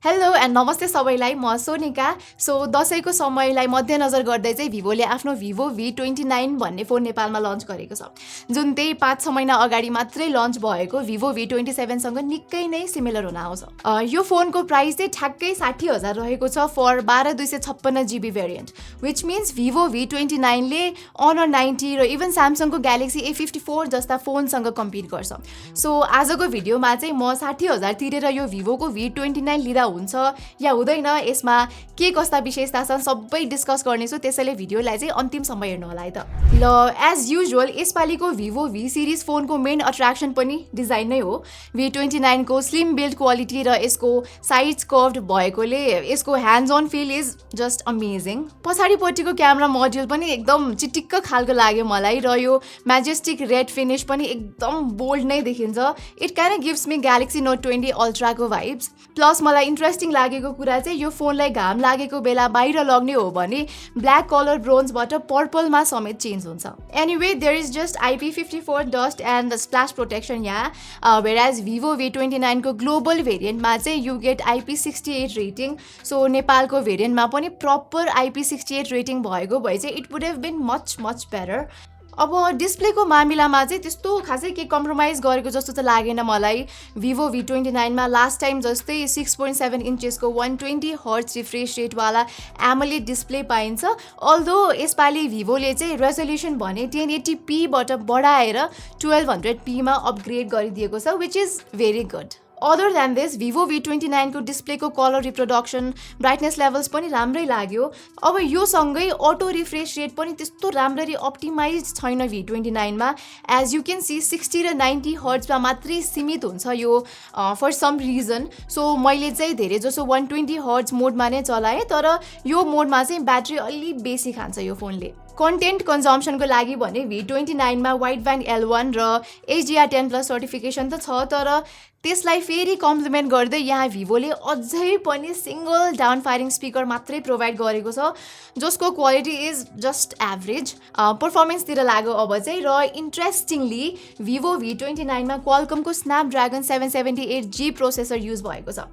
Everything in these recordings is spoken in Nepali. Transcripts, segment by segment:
हेलो एन्ड नमस्ते सबैलाई म सोनिका। सो दसैँको समयलाई मध्यनजर गर्दै चाहिँ भिभोले आफ्नो Vivo V29 भन्ने फोन नेपालमा लन्च गरेको छ, जुन त्यही 5-6 महिना अगाडि मात्रै लन्च भएको Vivo V27 सँग निकै नै सिमिलर हुन आउँछ। यो फोनको प्राइस चाहिँ ठ्याक्कै 60,000 रहेको छ for 12/256 GB variant, which means Vivo V29 ले Honor 90 र इभन स्यामसङको Galaxy A54 जस्ता फोनसँग कम्पिट गर्छ। सो आजको भिडियोमा चाहिँ म 60,000 तिरेर यो भिभोको V29 लिँदा हुन्छ या हुँदैन, यसमा के कस्ता विशेषता छन् सबै डिस्कस गर्नेछु, त्यसैले भिडियोलाई चाहिँ अन्तिमसम्म हेर्नु होला है त। ल एज युजुअल यसपालिको Vivo V सिरिज फोनको मेन अट्र्याक्सन पनि डिजाइन नै हो। V29 को स्लिम बिल्ड क्वालिटी र यसको साइड्स कर्भड भएकोले यसको hands on feel is just amazing. पछाडिपट्टिको क्यामेरा मोड्युल पनि एकदम चिटिक्क खालको लाग्यो मलाई र यो म्याजेस्टिक रेड फिनिश पनि एकदम बोल्ड नै देखिन्छ। It kind gives me Galaxy Note 20 अल्ट्राको भाइब्स। प्लस मलाई इन्ट्रेस्टिङ लागेको कुरा चाहिँ यो फोनलाई घाम लागेको बेला बाहिर लग्ने हो भने ब्ल्याक कलर ब्रोन्जबाट पर्पलमा समेत चेन्ज हुन्छ। Anyway there is just IP54 dust and splash protection यहाँ, वेराज Vivo V29 को ग्लोबल भेरिएन्टमा चाहिँ you get IP68 rating. So नेपालको भेरिएन्टमा पनि प्रपर IP68 रेटिङ भएको भए चाहिँ it would have been much better. अब डिस्प्लेको मामिलामा चाहिँ त्यस्तो खासै के कम्प्रोमाइज गरेको जस्तो त लागेन मलाई। Vivo V29 मा लास्ट टाइम जस्तै 6.7 इन्चेसको 120 हर्ट्ज रिफ्रेस रेटवाला AMOLED डिस्प्ले पाइन्छ। अल्दो यसपालि भिभोले चाहिँ रेजोल्युसन भने 1080p बाट बढाएर 1200p मा अपग्रेड गरिदिएको छ, which is very good. Other than this Vivo V29 को डिस्प्लेको कलर रिप्रोडक्सन ब्राइटनेस लेभल्स पनि राम्रै लाग्यो। अब यो सँगै अटो रिफ्रेस रेट पनि त्यस्तो राम्ररी अप्टिमाइज छैन V29 मा। एज यु क्यान सी 60 र 90 हर्ट्जमा मात्रै सीमित हुन्छ यो फर सम रिजन। सो मैले चाहिँ धेरै जसो 120 हर्ट्ज मोडमा नै चलाएँ, तर यो मोडमा चाहिँ ब्याट्री अलि बेसी खान्छ यो फोनले। कन्टेन्ट कन्जम्सनको लागि भने V29 मा वाइड ब्यान्ड L1 र HDR10+ सर्टिफिकेसन त छ, तर त्यसलाई फेरि कम्प्लिमेन्ट गर्दै यहाँ भिभोले अझै पनि सिङ्गल डाउन फायरिङ स्पिकर मात्रै प्रोभाइड गरेको छ, जसको क्वालिटी इज जस्ट एभरेज। पर्फर्मेन्सतिर लाग्यो अब चाहिँ। र इन्ट्रेस्टिङली Vivo V29 मा क्वालकमको स्न्यापड्रागन 778G प्रोसेसर युज भएको छ,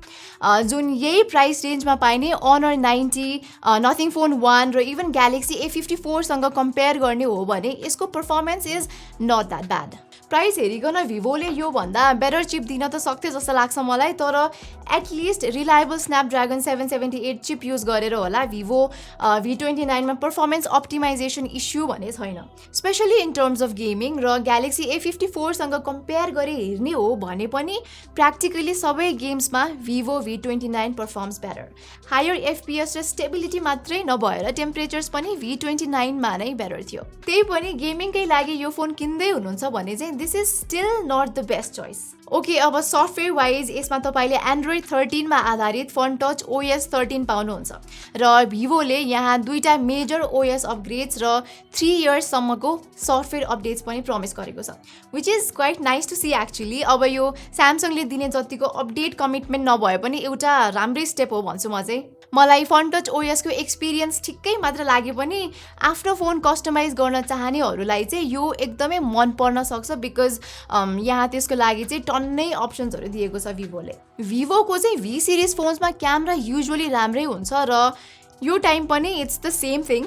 जुन यही प्राइस रेन्जमा पाइने Honor 90, नथिङ फोन 1 र इभन Galaxy A54 सँग कम्पेयर गर्ने हो भने यसको performance is not that bad. Price हेरिकन भिभोले यो भन्दा बेटर चिप दिन त सक्थ्यो जस्तो लाग्छ मलाई, तर at least reliable Snapdragon 778 cheap use गरेर होला Vivo V29 मा पर्फर्मेन्स अप्टिमाइजेसन इस्यु भने छैन, specially in terms of gaming. र Galaxy A54 सँग कम्पेयर गरे हेर्ने हो भने पनि प्र्याक्टिकली सबै गेम्समा Vivo V29 performs better. Higher FPS र स्टेबिलिटी मात्रै नभएर टेम्परेचर्स पनि V29 मा नै बेटर थियो। त्यही पनि गेमिङकै लागि यो फोन किन्दै हुनुहुन्छ भने चाहिँ this is still not the best choice. Okay, अब सफ्टवेयर वाइज यसमा तपाईँले Android 13 मा आधारित फन टच OS 13 पाउनुहुन्छ र भिभोले यहाँ 2टा मेजर OS अपग्रेड्स र 3 इयर्ससम्मको सफ्टवेयर अपडेट्स पनि प्रमिस गरेको छ, which is quite nice to see actually. अब यो स्यामसङले दिने जतिको अपडेट कमिटमेन्ट नभए पनि एउटा राम्रै स्टेप हो भन्छु म चाहिँ। मलाई फन टच OS को एक्सपिरियन्स ठिक्कै मात्र लागे पनि आफ्नो फोन कस्टमाइज गर्न चाहनेहरूलाई चाहिँ यो एकदमै मन पर्न सक्छ, बिकज यहाँ त्यसको लागि चाहिँ टन्नै अप्सन्सहरू दिएको छ भिभोले। भिभोको चाहिँ V सिरिज फोन्समा क्यामेरा युजुअली राम्रै हुन्छ र यो टाइम पनि इट्स द सेम थिङ।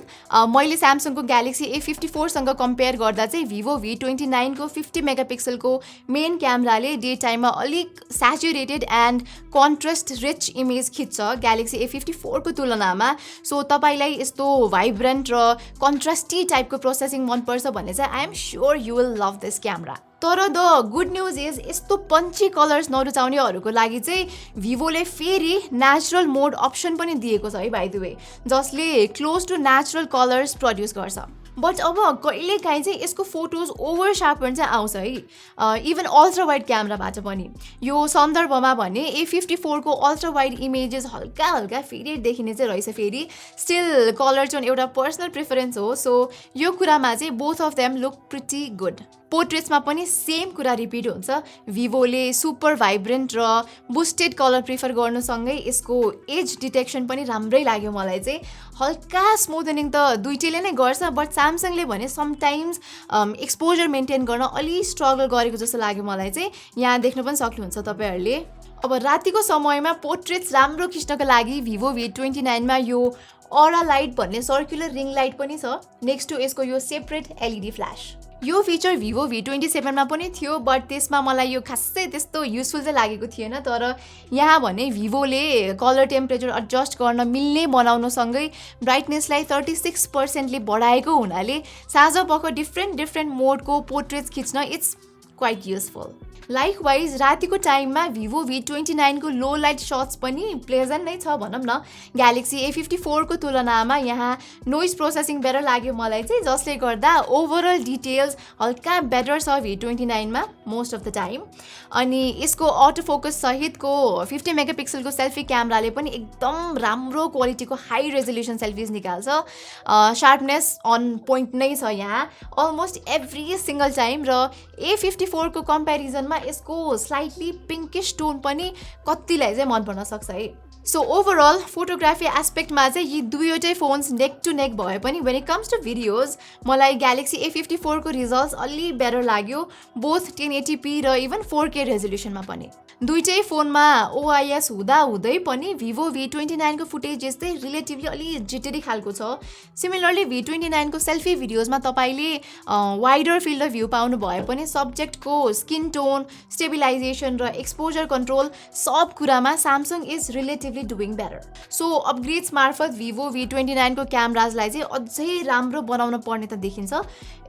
मैले स्यामसङको Galaxy A54 सँग कम्पेयर गर्दा चाहिँ Vivo V29 को 50 मेगापिक्सलको मेन क्यामेराले डे टाइममा अलिक saturated and contrast rich image खिच्छ Galaxy A54 को तुलनामा। सो तपाईँलाई यस्तो भाइब्रेन्ट र कन्ट्रास्टी टाइपको प्रोसेसिङ मनपर्छ भने चाहिँ I am sure you will love this camera. तर द गुड न्युज इज यस्तो पन्ची कलर्स नरुचाउनेहरूको लागि चाहिँ भिभोले फेरि नेचुरल मोड अप्सन पनि दिएको छ है बाइ द वे, जसले close to natural colours produce गर्छ। बट अब कहिलेकाहीँ चाहिँ यसको फोटोज ओभर सार्पन चाहिँ आउँछ है, इभन अल्ट्रा वाइड क्यामेराबाट पनि। यो सन्दर्भमा भने A54 को अल्ट्रा वाइड इमेजेस हल्का फेरि देखिने चाहिँ रहेछ। फेरि स्टिल कलर चाहिँ एउटा पर्सनल प्रिफरेन्स हो, सो यो कुरामा चाहिँ both of them look pretty good. पोर्ट्रेट्समा पनि सेम कुरा रिपिट हुन्छ। भिभोले सुपर भाइब्रेन्ट र बुस्टेड कलर प्रिफर गर्नुसँगै यसको एज डिटेक्सन पनि राम्रै लाग्यो मलाई चाहिँ। हल्का स्मुथनिङ त दुइटैले नै गर्छ, बट स्यामसङले भने समटाइम्स एक्सपोजर मेन्टेन गर्न अलि स्ट्रगल गरेको जस्तो लाग्यो मलाई चाहिँ। यहाँ देख्न पनि सक्नुहुन्छ तपाईँहरूले। अब रातिको समयमा पोर्ट्रेट्स राम्रो खिच्नको लागि Vivo V29 मा यो अरा लाइट भन्ने सर्कुलर रिङ लाइट पनि छ, नेक्स्ट टु यसको यो सेपरेट LED फ्ल्यास। यो फिचर Vivo V27 मा पनि थियो, बट त्यसमा मलाई यो खासै त्यस्तो युजफुल चाहिँ लागेको थिएन। तर यहाँ भने भिभोले कलर टेम्परेचर एडजस्ट गर्न मिल्ने बनाउनसँगै ब्राइटनेसलाई 36% ले बढाएको हुनाले साँझपख डिफ्रेन्ट मोडको पोर्ट्रेट्स खिच्न इट्स क्वाइट युजफुल। लाइकवाइज रातिको टाइममा Vivo V29 को लो लाइट सट्स पनि प्लेजेन्ट नै छ भनौँ न। ग्यालेक्सी A54 को तुलनामा यहाँ नोइज प्रोसेसिङ बेटर लाग्यो मलाई चाहिँ, जसले गर्दा ओभरअल डिटेल्स हल्का बेटर छ V29 मा मोस्ट अफ द टाइम। अनि यसको अटो फोकस सहितको 50 मेगापिक्सलको सेल्फी क्यामेराले पनि एकदम राम्रो क्वालिटीको हाई रेजोल्युसन सेल्फिज निकाल्छ। शार्पनेस अन पोइन्ट नै छ यहाँ अलमोस्ट एभ्री सिङ्गल टाइम। र A54 को कम्पेरिजनमा यसको स्लाइटली पिङ्किश टोन पनि कतिलाई चाहिँ मन पर्न सक्छ है। सो ओभरअल फोटोग्राफी एस्पेक्टमा चाहिँ यी दुईवटै फोन्स नेक टु नेक भए पनि when it comes to videos मलाई ग्यालेक्सी A54 को रिजल्ट्स अलि बेटर लाग्यो, बोथ 1080p र इभन 4K रेजोल्युसनमा पनि। दुईटै फोनमा OIS हुँदै पनि Vivo V29 को फुटेज यस्तै रिलेटिभली अलि जिटरी खालको छ। सिमिलरली V29 को सेल्फी भिडियोजमा तपाईँले वाइडर फिल्ड अफ भ्यू पाउनु भए पनि सब्जेक्टको स्किन टोन, स्टेबिलाइजेसन र एक्सपोजर कन्ट्रोल सब कुरामा Samsung is relatively doing better. So upgrades मार्फत Vivo V29 को क्यामराजलाई चाहिँ अझै राम्रो बनाउन पर्ने त देखिन्छ,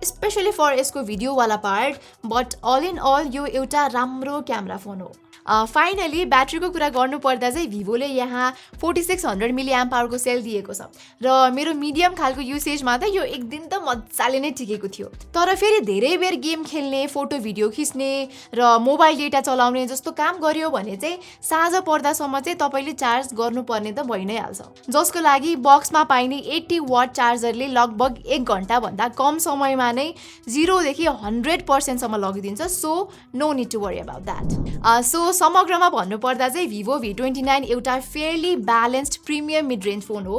स्पेसली फर यसको भिडियोवाला part. But all in all यो एउटा राम्रो क्यामेरा फोन हो। फाइनली ब्याट्रीको कुरा गर्नुपर्दा चाहिँ भिभोले यहाँ 4600 मिलिएम्प आवरको सेल दिएको छ र मेरो मिडियम खालको युसेजमा त यो एक दिन त मजाले नै टिकेको थियो। तर फेरि धेरै बेर गेम खेल्ने, फोटो भिडियो खिच्ने र मोबाइल डेटा चलाउने जस्तो काम गर्यो भने चाहिँ साँझ पर्दासम्म चाहिँ तपाईँले चार्ज गर्नुपर्ने त भइ नै हाल्छ, जसको लागि बक्समा पाइने 80 वाट चार्जरले लगभग 1 घन्टाभन्दा कम समयमा नै 0 देखि 100% सम्म लगिदिन्छ। So no need to worry about that. So समग्रमा भन्नुपर्दा चाहिँ Vivo V29 एउटा fairly balanced premium mid range phone हो।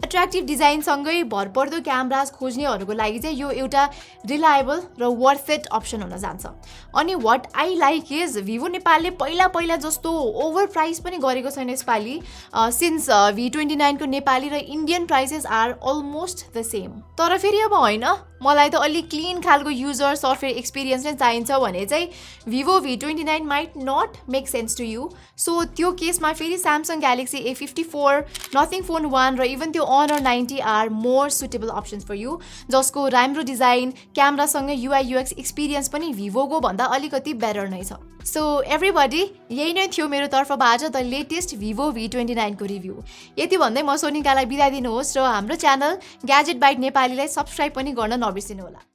अट्र्याक्टिभ डिजाइनसँगै भरपर्दो क्यामराज खोज्नेहरूको लागि चाहिँ यो एउटा रिलायबल र वर्थ इट अप्सन हुन जान्छ। अनि what I like is Vivo नेपालले पहिला जस्तो ओभर प्राइस पनि गरेको छैन यसपालि, सिन्स V29 को नेपाली र Indian prices are almost the same. तर फेरि अब होइन, मलाई त अलि क्लिन खालको युजर सफ्टवेयर एक्सपिरियन्स नै चाहिन्छ भने चाहिँ Vivo V29 might not make sense to you. So त्यो केसमा फेरि Samsung galaxy A54, nothing phone 1 र इभन त्यो Honor 90 are more suitable options for you, जसको राम्रो डिजाइन, क्यामरासँगै UI UX एक्सपिरियन्स पनि भिभोको भन्दा अलिकति बेटर नै छ। सो एभ्रीबडी, यही नै थियो मेरो तर्फबाट द लेटेस्ट Vivo V29 को रिभ्यू। यति भन्दै म सोनिकालाई बिदा दिनुहोस् र हाम्रो च्यानल ग्याजेट बाइट नेपालीलाई सब्सक्राइब पनि गर्न नबिर्सिनुहोला।